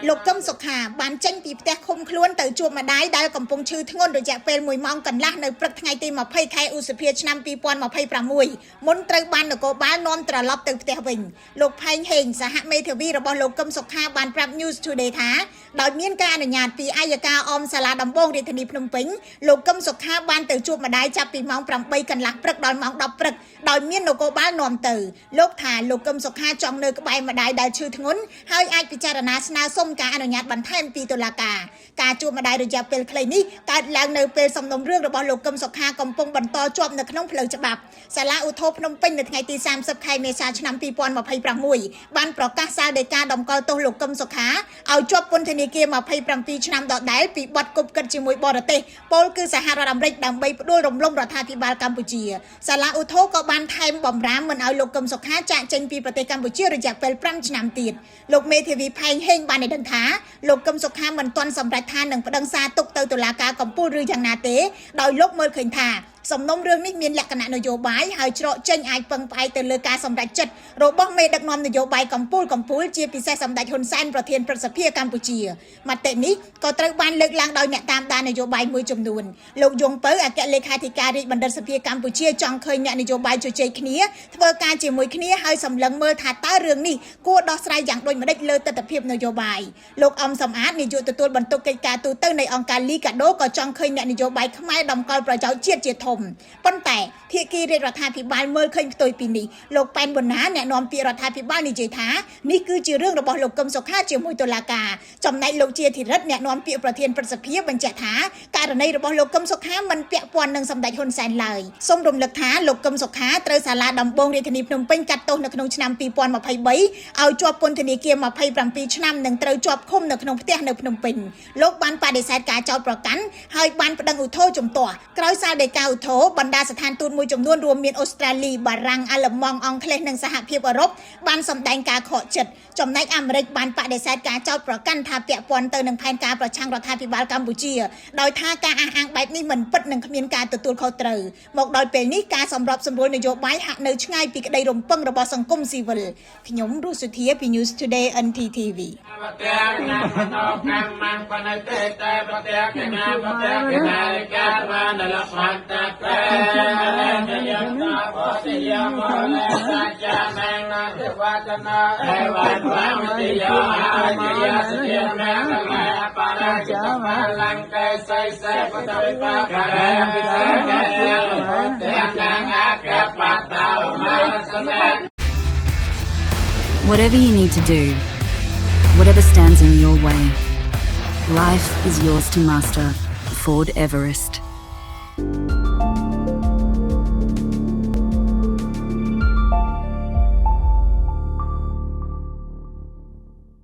លោកកឹមសុខាបានចេញពីផ្ទះឃុំខ្លួនទៅជួបម្ដាយដែលកំពុងឈឺធ្ងន់រយៈពេល1ម៉ោងកន្លះនៅព្រឹកថ្ងៃទី20ខែឧសភាឆ្នាំ2026មុនត្រូវបាននគរបាលនាំត្រឡប់ទៅផ្ទះវិញលោកផែងហេងសហមេធាវីរបស់លោកកឹមសុខាបានប្រាប់ News Today ថាដោយមានការអនុញ្ញាតពីអัยការអមសាលាដំបងរាជធានីភ្នំពេញលោកកឹមសុខាបានទៅជួបម្ដាយចាប់ពីម៉ោង8កន្លះព្រឹកដល់ម៉ោង10ព្រឹកដោយមាននគរបាលនាំទៅលោកថាលោកកឹមសុខាចង់នៅក្បែរម្ដាយដែលឈឺធ្ងន់ហើយអាចពិចារណាស្នើសុំការអនុញ្ញាតបន្ថែមពីតុលាការជួបម្ដាយរយៈពេលខ្លីនេះកើតឡើងនៅពេលសំណុំរឿងរបស់លោកកឹមសុខាកំពុងបន្តជាប់នៅក្នុងផ្លូវច្បាប់សាលាឧទ្ធរភ្នំពេញនៅថ្ងៃទី30ខែមេសាឆ្នាំ2026បានប្រកាសសាលដីកាតម្កល់ទោសលោកកឹមសុខាឲ្យជាប់ពន្ធនាគារ27ឆ្នាំដដែលពីបទគប់គិតជាមួយបរទេសពលគឺសហរដ្ឋអាមេរិកដើម្បីផ្ដួលរំលំរដ្ឋាភិបាលកម្ពុជាសាលាឧទ្ធរក៏បានថែមបំរាមមិនឲ្យលោកកឹមសុខាចាកចេញពីប្រទេសកម្ពុជារយៈពេល5ឆ្នាំទៀតលោកមេធាវីផែងហេងបានឲ្យដឹងថាលោកកឹមសុខាមិនទាន់សម្រេចថានឹងប្តឹងសារទុកទៅតុលាការកំពូលឬយ៉ាងណាទេដោយលោកមើលឃើញថាសំណុំរឿងនេះមានលក្ខណៈនយោបាយហើយច្រកចេញអាចពឹងផ្អែកទៅលើការសម្រេចចិត្តរបស់មេដឹកនាំនយោបាយកំពូលជាពិសេសសម្ដេចហ៊ុនសែនប្រធានព្រឹទ្ធសភាកម្ពុជាមតិនេះក៏ត្រូវបានលើកឡើងដោយអ្នកតាមដាននយោបាយមួយចំនួនលោកយងពៅអគ្គលេខាធិការរាជបណ្ឌិតសភាកម្ពុជាចង់ឃើញអ្នកនយោបាយជជែកគ្នាធ្វើការជាមួយគ្នាហើយសម្លឹងមើលថាតើរឿងនេះគួរដោះស្រាយយ៉ាងដូចម្តេចលើទស្សនវិជ្ជានយោបាយលោកអំសំអាតនាយកទទួលបន្ទុកកិច្ចការទូតនៃអង្គការលីកាដូក៏ចង់ឃើញអ្នកនយោបាយខ្មែរតម្កល់ប្រយោជន៍ជាតិជាធំប៉ុន្តែភាគីរាជរដ្ឋាភិបាលមើលឃើញផ្ទុយពីនេះលោកប៉ែនប៊ុនណាអ្នកនាំពាក្យរដ្ឋាភិបាលនិយាយថានេះគឺជារឿងរបស់លោកកឹមសុខាជាមួយតុលាការចំណែកលោកជាធិរិទ្ធអ្នកនាំពាក្យប្រធានព្រឹទ្ធសភាបញ្ជាក់ថាករណីរបស់លោកកឹមសុខាមិនពាក់ព័ន្ធនឹងសម្ដេចហ៊ុនសែនឡើយសូមរំលឹកថាលោកកឹមសុខាត្រូវសាលាដំបងរាជធានីភ្នំពេញកាត់ទោសនៅក្នុងឆ្នាំ2023ឲ្យជាប់ពន្ធនាគារ27ឆ្នាំនិងត្រូវជាប់ឃុំនៅក្នុងផ្ទះនៅភ្នំពេញលោកបានបដិសេធការចោទប្រកាន់ហើយបានប្តឹងឧទ្ធរជំទាស់ក្រោយសាលដីកាឧទ្ធរបណ្ដាស្ថានទូតមួយចំនួនរួមមានអូស្ត្រាលីបារាំងអាល្លឺម៉ង់អង់គ្លេសនិងសហភាពអឺរ៉ុបបានសម្ដែងការខកចិត្តចំណែកអាមេរិកបានបដិសេធការចោទប្រកាន់ថាពាក់ព័ន្ធទៅនឹងផែនការប្រឆាំងរដ្ឋាភិបាលកម្ពុជាដោយថាការអះអាងបែបនេះមិនពិតនិងគ្មានការទទួលខុសត្រូវមកដល់ពេលនេះការសម្របសម្រួលនយោបាយហាក់នៅឆ្ងាយពីក្តីរំពឹងរបស់សង្គមស៊ីវិលខ្ញុំរស់សុធាពី News Today NTTV Whatever you need to do, whatever stands in your way, life is yours to master. Ford Everest.